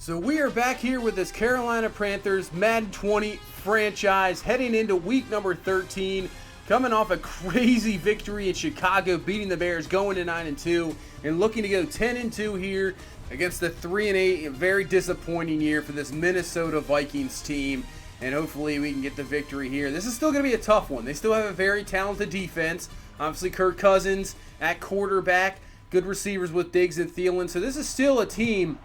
So we are back here with this Carolina Panthers Madden 20 franchise heading into week number 13, coming off a crazy victory in Chicago, beating the Bears, going to 9-2, and looking to go 10-2 here against the 3-8. A very disappointing year for this Minnesota Vikings team, and hopefully we can get the victory here. This is still going to be a tough one. They still have a very talented defense. Obviously, Kirk Cousins at quarterback, good receivers with Diggs and Thielen. So this is still a team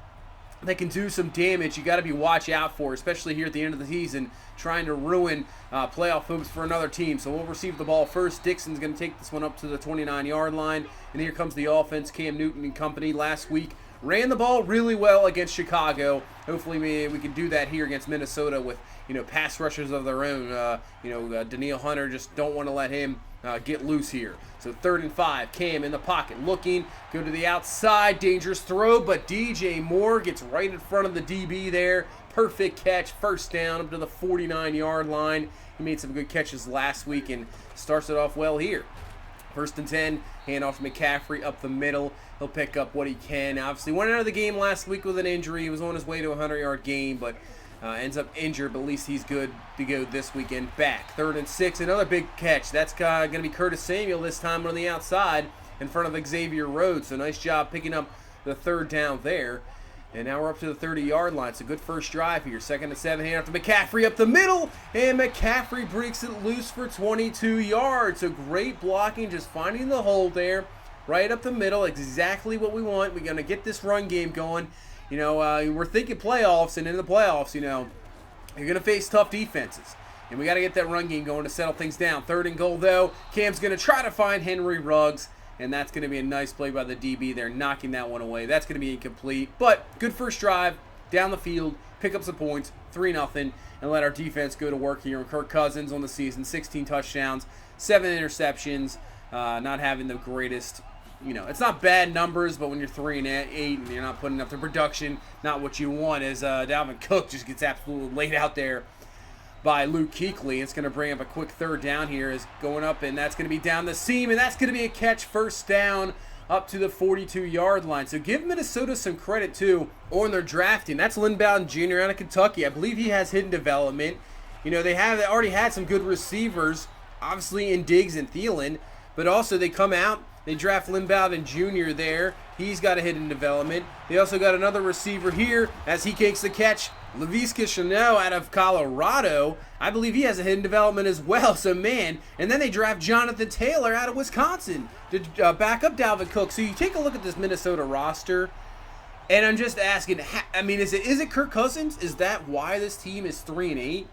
that can do some damage. You got to be watch out for, especially here at the end of the season, trying to ruin playoff hopes for another team. So we'll receive the ball first. Dixon's going to take this one up to the 29-yard line, and here comes the offense. Cam Newton and company last week ran the ball really well against Chicago. Hopefully we can do that here against Minnesota with pass rushers of their own. Danielle Hunter, just don't want to let him get loose here. So 3rd and 5, Cam in the pocket, looking, go to the outside, dangerous throw, but DJ Moore gets right in front of the DB there. Perfect catch, first down up to the 49-yard line. He made some good catches last week and starts it off well here. 1st and 10, hand off to McCaffrey up the middle. He'll pick up what he can. Obviously, went out of the game last week with an injury. He was on his way to a 100-yard game, but ends up injured, but at least he's good to go this weekend back. 3rd and 6, another big catch. That's going to be Curtis Samuel this time on the outside in front of Xavier Rhodes. So nice job picking up the 3rd down there. And now we're up to the 30-yard line. It's a good first drive here. 2nd and 7, hand off to McCaffrey up the middle. And McCaffrey breaks it loose for 22 yards. So great blocking, just finding the hole there. Right up the middle, exactly what we want. We're going to get this run game going. We're thinking playoffs, and in the playoffs, you're going to face tough defenses. And we got to get that run game going to settle things down. 3rd and goal, though. Cam's going to try to find Henry Ruggs, and that's going to be a nice play by the DB there, knocking that one away. That's going to be incomplete, but good first drive, down the field, pick up some points, 3-0, and let our defense go to work here. And Kirk Cousins on the season, 16 touchdowns, 7 interceptions, not having the greatest. It's not bad numbers, but when you're 3-8 and you're not putting up the production, not what you want, as Dalvin Cook just gets absolutely laid out there by Luke Kuechly. It's going to bring up a quick 3rd down here, is going up, and that's going to be down the seam, and that's going to be a catch, first down up to the 42-yard line. So give Minnesota some credit, too, on their drafting. That's Lynn Bowden Jr. out of Kentucky. I believe he has hidden development. They already had some good receivers, obviously in Diggs and Thielen, but also they come out, they draft Lynn Bowden Jr. there. He's got a hidden development. They also got another receiver here as he takes the catch. Laviska Shenault out of Colorado. I believe he has a hidden development as well. So, man. And then they draft Jonathan Taylor out of Wisconsin to back up Dalvin Cook. So you take a look at this Minnesota roster, and I'm just asking, is it Kirk Cousins? Is that why this team is 3-8?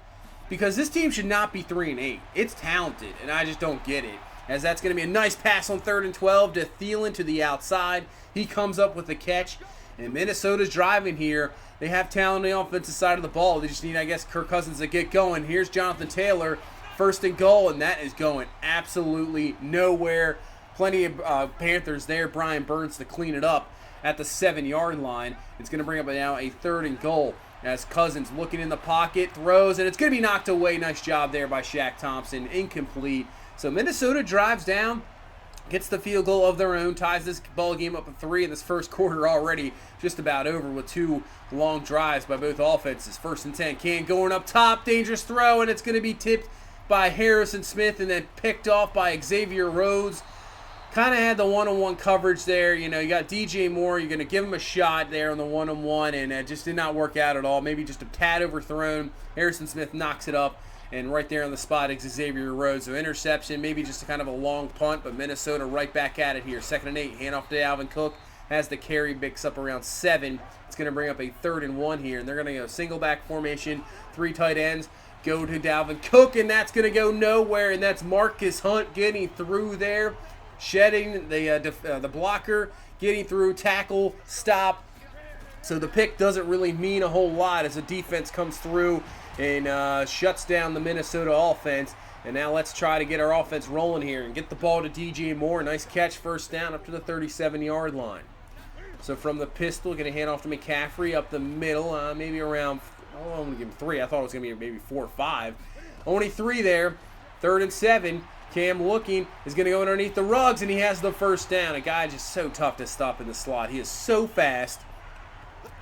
Because this team should not be 3-8. It's talented, and I just don't get it. As that's going to be a nice pass on 3rd and 12 to Thielen to the outside. He comes up with the catch, and Minnesota's driving here. They have talent on the offensive side of the ball. They just need, Kirk Cousins to get going. Here's Jonathan Taylor, 1st and goal, and that is going absolutely nowhere. Plenty of Panthers there. Brian Burns to clean it up at the 7-yard line. It's going to bring up now a 3rd and goal as Cousins looking in the pocket, throws, and it's going to be knocked away. Nice job there by Shaq Thompson. Incomplete. So Minnesota drives down, gets the field goal of their own, ties this ball game up at 3 in this first quarter already, just about over with 2 long drives by both offenses. 1st and 10, Cam going up top, dangerous throw, and it's going to be tipped by Harrison Smith and then picked off by Xavier Rhodes. Kind of had the one-on-one coverage there. You got DJ Moore. You're going to give him a shot there on the one-on-one, and it just did not work out at all. Maybe just a tad overthrown. Harrison Smith knocks it up. And right there on the spot is Xavier Rhodes. So interception, maybe just kind of a long punt, but Minnesota right back at it here. 2nd and 8, hand off to Dalvin Cook. Has the carry, picks up around 7. It's going to bring up a 3rd and 1 here. And they're going to go single back formation, 3 tight ends. Go to Dalvin Cook, and that's going to go nowhere. And that's Marcus Hunt getting through there. Shedding the blocker, getting through, tackle, stop. So the pick doesn't really mean a whole lot as the defense comes through and shuts down the Minnesota offense. And now let's try to get our offense rolling here and get the ball to DJ Moore. Nice catch, first down up to the 37-yard line. So from the pistol, going to hand off to McCaffrey up the middle, maybe around, I'm going to give him 3. I thought it was going to be maybe 4 or 5. Only 3 there. 3rd and 7. Cam looking, is going to go underneath the Ruggs, and he has the first down. A guy just so tough to stop in the slot. He is so fast.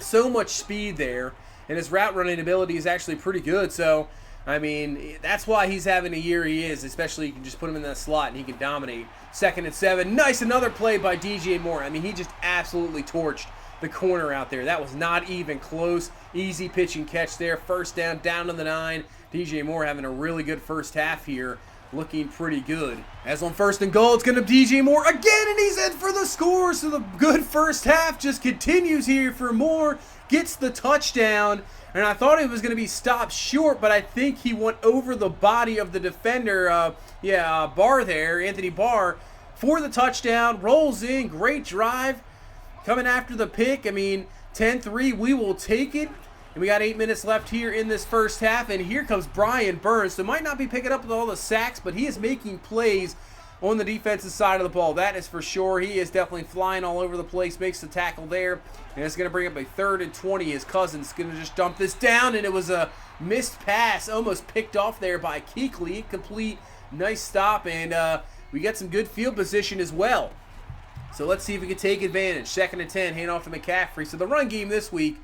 So much speed there, and his route running ability is actually pretty good. So, I mean, that's why he's having a year he is, especially you can just put him in that slot and he can dominate. 2nd and 7. Nice, another play by DJ Moore. I mean, he just absolutely torched the corner out there. That was not even close. Easy pitch and catch there. 1st down, down to the 9. DJ Moore having a really good first half here. Looking pretty good. As on 1st and goal, it's going to DJ Moore again, and he's in for the score. So the good first half just continues here for Moore. Gets the touchdown. And I thought it was going to be stopped short, but I think he went over the body of the defender, Barr there, Anthony Barr, for the touchdown. Rolls in, great drive. Coming after the pick, I mean, 10-3, we will take it. And we got 8 minutes left here in this first half, and here comes Brian Burns. So might not be picking up with all the sacks, but he is making plays on the defensive side of the ball. That is for sure. He is definitely flying all over the place, makes the tackle there. And it's going to bring up a 3rd and 20. His cousin's going to just dump this down, and it was a missed pass, almost picked off there by Kuechly. Complete, nice stop, and we get some good field position as well. So let's see if we can take advantage. 2nd and 10, hand off to McCaffrey. So the run game this week,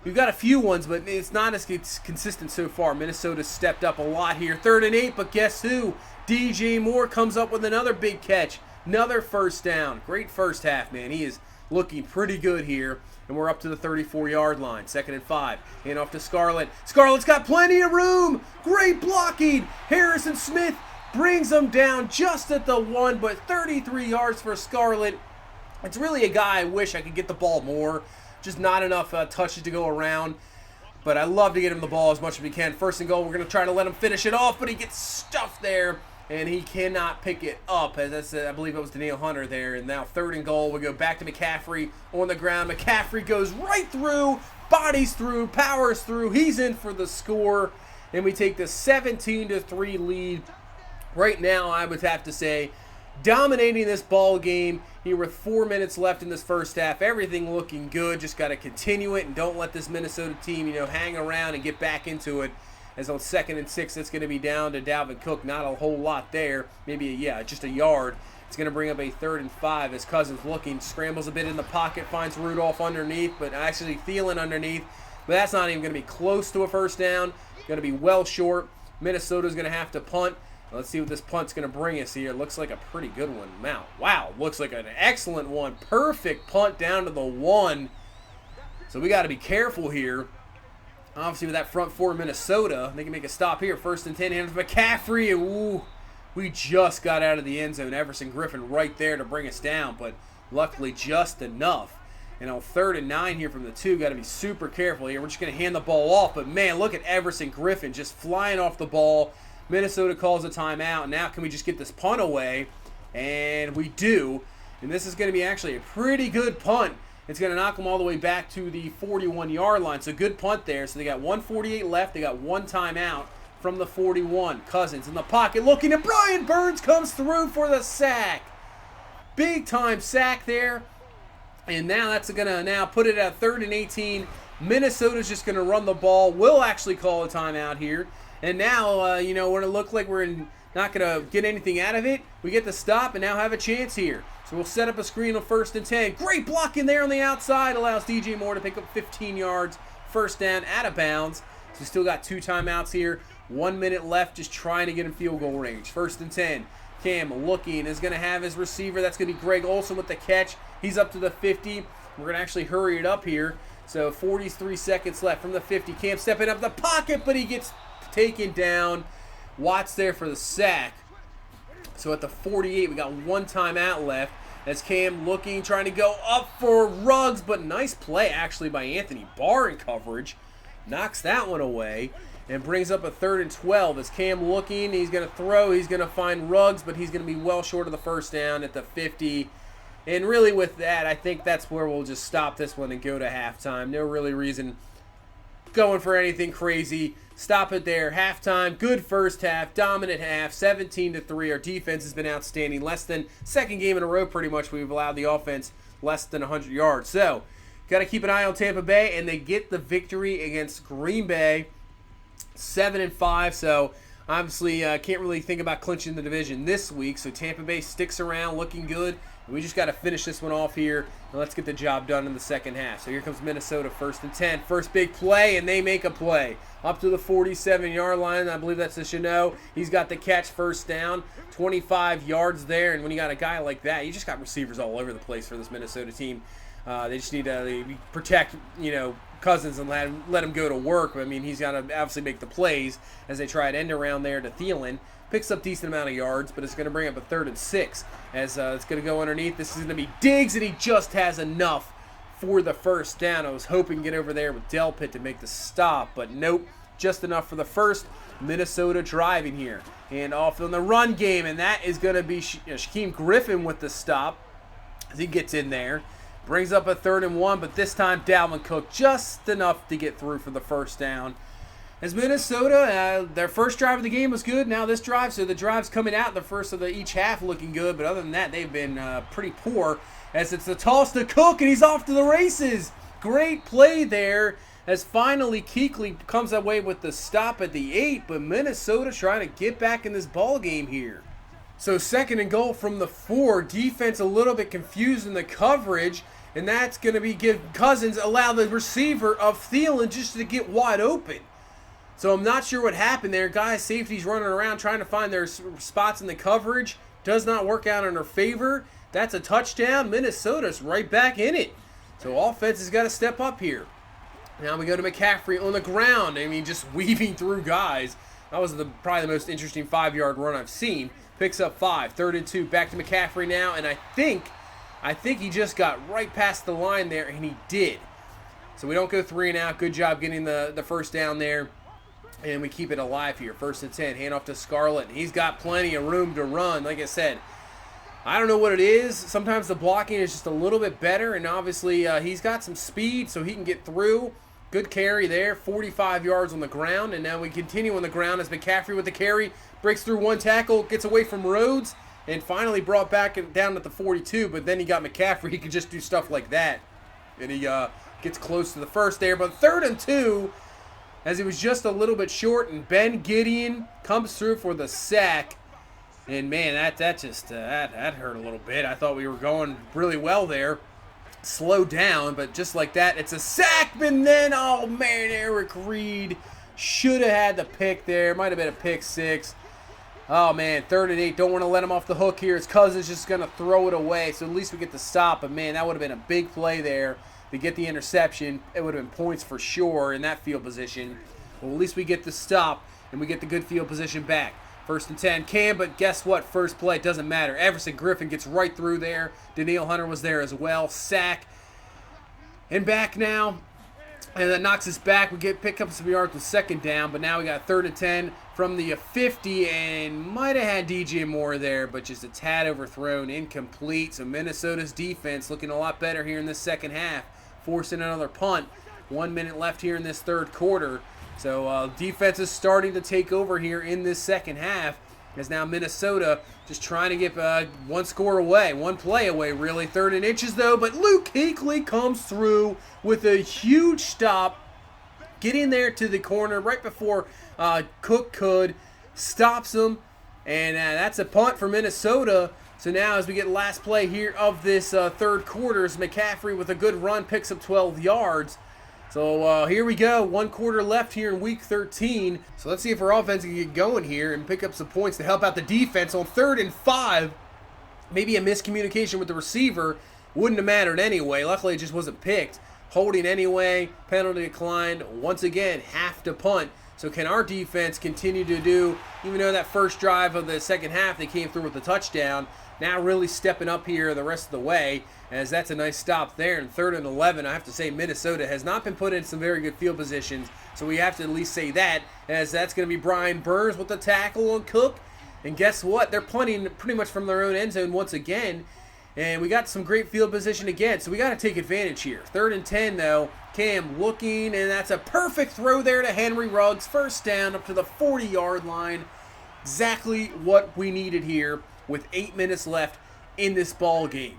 we've got a few ones, but it's not as consistent so far. Minnesota's stepped up a lot here. 3rd and 8, but guess who? DJ Moore comes up with another big catch. Another 1st down. Great first half, man. He is looking pretty good here. And we're up to the 34-yard line. 2nd and 5. Hand off to Scarlett. Scarlett's got plenty of room. Great blocking. Harrison Smith brings him down just at the 1, but 33 yards for Scarlett. It's really a guy I wish I could get the ball more. Just not enough touches to go around. But I love to get him the ball as much as we can. 1st and goal, we're going to try to let him finish it off, but he gets stuffed there, and he cannot pick it up. As I said, I believe it was Danielle Hunter there. And now 3rd and goal, we go back to McCaffrey on the ground. McCaffrey goes right through, bodies through, powers through. He's in for the score, and we take the 17-3 lead. Right now, I would have to say, dominating this ball game here with 4 minutes left in this first half. Everything looking good. Just got to continue it and don't let this Minnesota team, hang around and get back into it. As on 2nd and 6, it's going to be down to Dalvin Cook. Not a whole lot there. Maybe, just a yard. It's going to bring up a 3rd and 5 as Cousins looking, scrambles a bit in the pocket, finds Rudolph underneath, but actually Thielen underneath. But that's not even going to be close to a 1st down. Going to be well short. Minnesota's going to have to punt. Let's see what this punt's going to bring us here. Looks like a pretty good one. Wow, looks like an excellent one. Perfect punt down to the 1. So we got to be careful here. Obviously, with that front 4 Minnesota, they can make a stop here. 1st and 10, hands to McCaffrey. Ooh, we just got out of the end zone. Everson Griffin right there to bring us down, but luckily just enough. And on 3rd and 9 here from the 2, got to be super careful here. We're just going to hand the ball off, but man, look at Everson Griffin just flying off the ball. Minnesota calls a timeout. Now can we just get this punt away? And we do. And this is going to be actually a pretty good punt. It's going to knock them all the way back to the 41-yard line. So good punt there. So they got 1:48 left. They got one timeout from the 41. Cousins in the pocket looking, and Brian Burns comes through for the sack. Big time sack there. And now that's going to now put it at 3rd and 18. Minnesota's just going to run the ball. We'll actually call a timeout here. And now, when it looked like we're not going to get anything out of it, we get the stop and now have a chance here. So we'll set up a screen on 1st and 10. Great blocking there on the outside. Allows DJ Moore to pick up 15 yards. 1st down, out of bounds. So we still got 2 timeouts here. 1 minute left, just trying to get in field goal range. 1st and 10. Cam looking, is going to have his receiver. That's going to be Greg Olsen with the catch. He's up to the 50. We're going to actually hurry it up here. So 43 seconds left from the 50. Cam stepping up the pocket, but he gets taken down. Watts there for the sack. So at the 48, we got 1 timeout left. As Cam looking, trying to go up for Ruggs, but nice play actually by Anthony Barr in coverage. Knocks that one away and brings up a 3rd and 12. As Cam looking, he's going to throw, he's going to find Ruggs, but he's going to be well short of the 1st down at the 50. And really with that, I think that's where we'll just stop this one and go to halftime. No really reason going for anything crazy. Stop it there. Halftime. Good first half. Dominant half. 17-3. Our defense has been outstanding. Less than second game in a row pretty much. We've allowed the offense less than 100 yards. So, got to keep an eye on Tampa Bay. And they get the victory against Green Bay. 7-5. So, obviously, can't really think about clinching the division this week. So, Tampa Bay sticks around looking good. We just got to finish this one off here, and let's get the job done in the second half. So here comes Minnesota, 1st and 10. First big play, and they make a play. Up to the 47-yard line. I believe that's a Chanel. He's got the catch, first down. 25 yards there, and when you got a guy like that, you just got receivers all over the place for this Minnesota team. They just need to protect, Cousins and let him go to work. I mean, he's got to obviously make the plays as they try to end around there to Thielen. Picks up decent amount of yards, but it's going to bring up a 3rd and 6 as it's going to go underneath. This is going to be Diggs, and he just has enough for the first down. I was hoping to get over there with Delpit to make the stop, but nope, just enough for the first. Minnesota driving here. And off on the run game, and that is going to be Shaquem Griffin with the stop as he gets in there. Brings up a 3rd and 1, but this time Dalvin Cook just enough to get through for the first down. As Minnesota, their first drive of the game was good. Now this drive, so the drive's coming out, the first of each half looking good. But other than that, they've been pretty poor as it's the toss to Cook, and he's off to the races. Great play there as finally Kuechly comes away with the stop at the 8. But Minnesota trying to get back in this ball game here. So 2nd and goal from the 4. Defense a little bit confused in the coverage. And that's going to be give Cousins allow the receiver of Thielen just to get wide open. So I'm not sure what happened there. Guys, safeties running around trying to find their spots in the coverage. Does not work out in their favor. That's a touchdown. Minnesota's right back in it. So offense has got to step up here. Now we go to McCaffrey on the ground. I mean, just weaving through guys. That was probably the most interesting 5-yard run I've seen. Picks up 5. 3rd and 2. Back to McCaffrey now. And I think he just got right past the line there, and he did. So we don't go 3 and out. Good job getting the first down there. And we keep it alive here. 1st and 10. Hand off to Scarlett. He's got plenty of room to run. Like I said, I don't know what it is. Sometimes the blocking is just a little bit better. And obviously he's got some speed so he can get through. Good carry there. 45 yards on the ground. And now we continue on the ground as McCaffrey with the carry. Breaks through one tackle. Gets away from Rhodes. And finally brought back down at the 42. But then he got McCaffrey. He could just do stuff like that. And he gets close to the first there. But 3rd and 2. As he was just a little bit short, and Ben Gideon comes through for the sack. And man, that hurt a little bit. I thought we were going really well there. Slow down, but just like that, it's a sack. And then, oh man, Eric Reed should have had the pick there. Might have been a pick 6. Oh man, 3rd and 8. Don't want to let him off the hook here. His cousin's just going to throw it away. So at least we get the stop. But man, that would have been a big play there. To get the interception, it would have been points for sure in that field position. Well, at least we get the stop, and we get the good field position back. 1st and 10, Cam, but guess what? First play, it doesn't matter. Everson Griffin gets right through there. Danielle Hunter was there as well. Sack. And back now. And that knocks us back. We pick up some yards with 2nd down, but now we got 3rd and 10 from the 50, and might have had DJ Moore there, but just a tad overthrown, incomplete. So Minnesota's defense looking a lot better here in this second half. Forcing another punt. 1 minute left here in this 3rd quarter. So defense is starting to take over here in this second half. As now Minnesota just trying to get one score away, one play away really. 3rd and inches though, but Luke Kuechly comes through with a huge stop. Getting there to the corner right before Cook could. Stops him. And that's a punt for Minnesota. So now as we get last play here of this 3rd quarter, McCaffrey with a good run picks up 12 yards. So here we go. 1 quarter left here in week 13. So let's see if our offense can get going here and pick up some points to help out the defense on 3rd and 5. Maybe a miscommunication with the receiver. Wouldn't have mattered anyway. Luckily it just wasn't picked. Holding anyway. Penalty declined. Once again, have to punt. So can our defense continue to do, even though that first drive of the second half they came through with the touchdown, now really stepping up here the rest of the way, as that's a nice stop there. And 3rd and 11, I have to say Minnesota has not been put in some very good field positions, so we have to at least say that, as that's going to be Brian Burns with the tackle on Cook. And guess what? They're punting pretty much from their own end zone once again. And we got some great field position again, so we got to take advantage here. 3rd and 10, though. Cam looking, and that's a perfect throw there to Henry Ruggs. First down up to the 40-yard line. Exactly what we needed here with 8 minutes left in this ball game.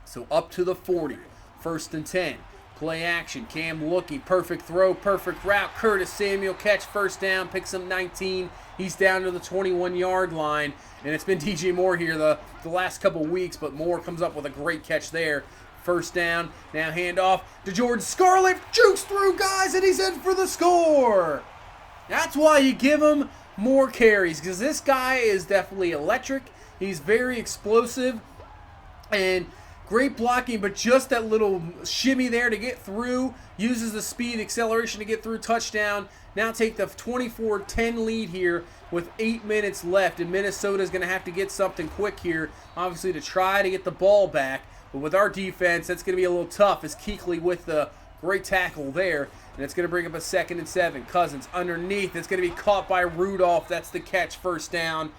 So up to the 40. 1st and 10. Play action. Cam looking. Perfect throw. Perfect route. Curtis Samuel catch. First down. Picks up 19. He's down to the 21-yard line. And it's been DJ Moore here the last couple weeks. But Moore comes up with a great catch there. First down. Now handoff to Jordan Scarlett. Jukes through, guys. And he's in for the score. That's why you give him more carries. Because this guy is definitely electric. He's very explosive. And great blocking, but just that little shimmy there to get through. Uses the speed, acceleration to get through. Touchdown. Now take the 24-10 lead here with 8 minutes left. And Minnesota's going to have to get something quick here, obviously, to try to get the ball back. But with our defense, that's going to be a little tough as Kuechly with the great tackle there. And it's going to bring up a 2nd and 7. Cousins underneath. It's going to be caught by Rudolph. That's the catch, first down.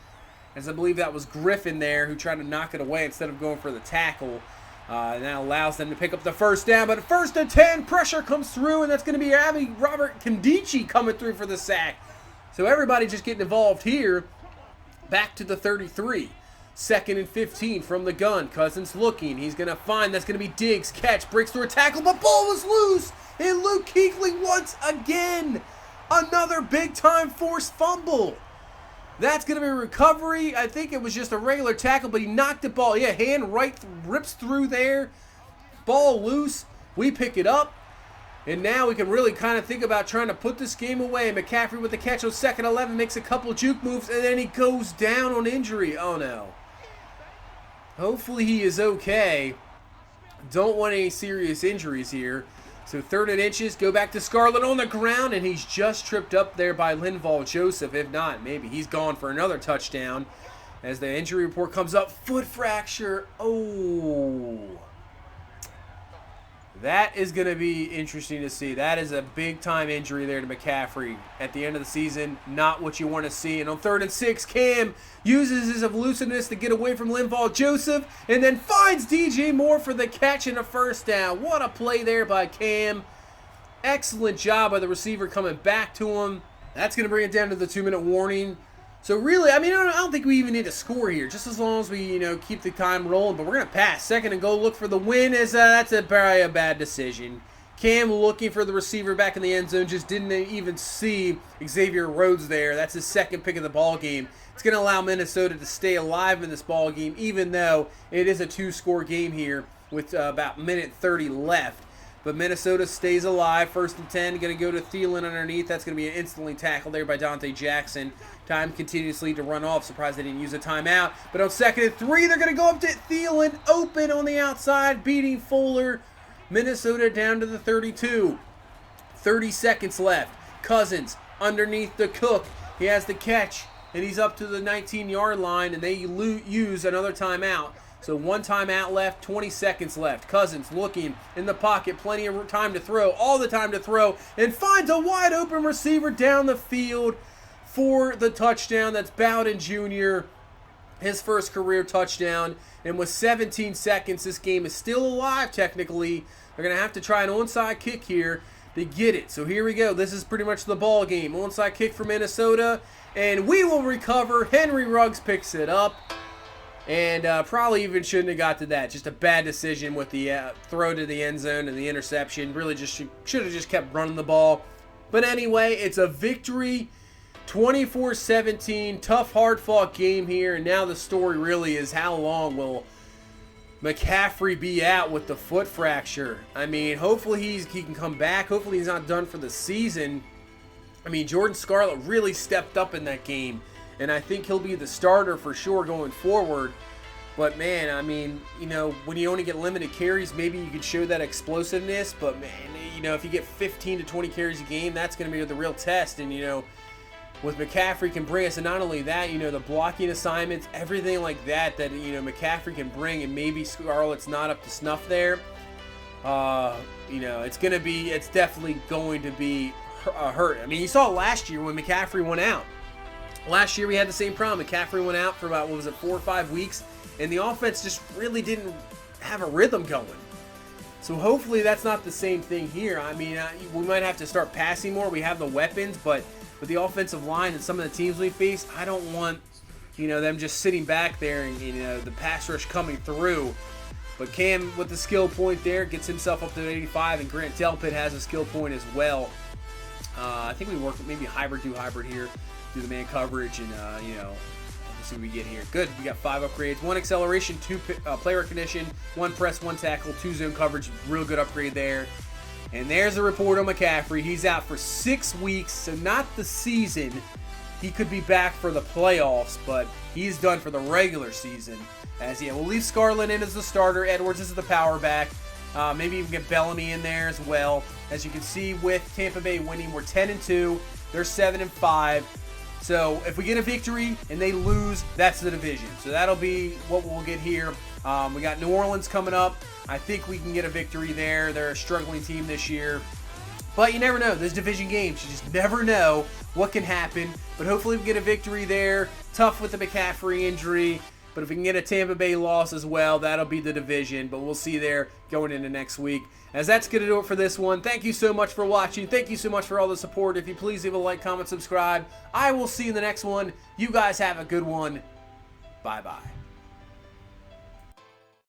As I believe that was Griffin there who tried to knock it away instead of going for the tackle. And that allows them to pick up the first down. But 1st and 10, pressure comes through, and that's going to be Robert Kandichi coming through for the sack. So everybody just getting involved here. Back to the 33. 2nd and 15 from the gun. Cousins looking. He's going to find. That's going to be Diggs. Catch. Breaks through a tackle. But ball was loose. And Luke Kuechly once again. Another big-time forced fumble. That's going to be a recovery. I think it was just a regular tackle, but he knocked the ball. Yeah, hand right rips through there. Ball loose. We pick it up. And now we can really kind of think about trying to put this game away. McCaffrey with the catch on 2nd 11, makes a couple juke moves, and then he goes down on injury. Oh, no. Hopefully he is okay. Don't want any serious injuries here. So 3rd and inches, go back to Scarlett on the ground, and he's just tripped up there by Linval Joseph. If not, maybe he's gone for another touchdown. As the injury report comes up, foot fracture. Oh. That is going to be interesting to see. That is a big-time injury there to McCaffrey at the end of the season. Not what you want to see. And on 3rd and 6, Cam uses his elusiveness to get away from Linval Joseph and then finds DJ Moore for the catch and a first down. What a play there by Cam. Excellent job by the receiver coming back to him. That's going to bring it down to the 2-minute warning. So really, I mean, I don't think we even need to score here. Just as long as we, keep the time rolling. But we're going to pass. 2nd and goal, look for the win. That's probably a bad decision. Cam looking for the receiver back in the end zone. Just didn't even see Xavier Rhodes there. That's his 2nd pick of the ball game. It's going to allow Minnesota to stay alive in this ball game, even though it is a 2-score game here with about minute 30 left. But Minnesota stays alive. 1st and 10, going to go to Thielen underneath. That's going to be instantly tackled there by Dante Jackson. Time continuously to run off. Surprised they didn't use a timeout. But on 2nd and 3, they're going to go up to Thielen. Open on the outside, beating Fuller. Minnesota down to the 32. 30 seconds left. Cousins underneath the Cook. He has the catch, and he's up to the 19-yard line, and they use another timeout. So 1 timeout left, 20 seconds left. Cousins looking in the pocket, plenty of time to throw, all the time to throw, and finds a wide open receiver down the field for the touchdown. That's Bowden Jr., his first career touchdown. And with 17 seconds, this game is still alive technically. They're going to have to try an onside kick here to get it. So here we go. This is pretty much the ball game. Onside kick for Minnesota, and we will recover. Henry Ruggs picks it up. And probably even shouldn't have got to that. Just a bad decision with the throw to the end zone and the interception. Really just should have just kept running the ball. But anyway, it's a victory. 24-17. Tough, hard-fought game here. And now the story really is how long will McCaffrey be out with the foot fracture? I mean, hopefully he can come back. Hopefully he's not done for the season. I mean, Jordan Scarlett really stepped up in that game. And I think he'll be the starter for sure going forward. But, man, I mean, when you only get limited carries, maybe you could show that explosiveness. But, man, if you get 15 to 20 carries a game, that's going to be the real test. And, what McCaffrey can bring us, and not only that, the blocking assignments, everything like that McCaffrey can bring, and maybe Scarlett's not up to snuff there. It's definitely going to be hurt. I mean, you saw it last year when McCaffrey went out. Last year we had the same problem. McCaffrey went out for about, 4 or 5 weeks, and the offense just really didn't have a rhythm going. So hopefully that's not the same thing here. I mean, we might have to start passing more. We have the weapons, but with the offensive line and some of the teams we face, I don't want, them just sitting back there and, the pass rush coming through. But Cam with the skill point there gets himself up to 85, and Grant Delpit has a skill point as well. I think we work maybe hybrid, do hybrid here, do the man coverage, and let's see what we get here. Good, we got 5 upgrades, 1 acceleration, 2 play recognition, 1 press, 1 tackle, 2 zone coverage, real good upgrade there. And there's a report on McCaffrey. He's out for 6 weeks, so not the season. He could be back for the playoffs, but he's done for the regular season. As we'll leave Scarlett in as the starter. Edwards is the power back. Maybe even get Bellamy in there as well. As you can see with Tampa Bay winning, we're 10-2. They're 7-5. So if we get a victory and they lose, that's the division. So that'll be what we'll get here. We got New Orleans coming up. I think we can get a victory there. They're a struggling team this year. But you never know. There's division games. You just never know what can happen. But hopefully we get a victory there. Tough with the McCaffrey injury. But if we can get a Tampa Bay loss as well, that'll be the division. But we'll see there going into next week. As that's going to do it for this one. Thank you so much for watching. Thank you so much for all the support. If you please leave a like, comment, subscribe. I will see you in the next one. You guys have a good one. Bye-bye.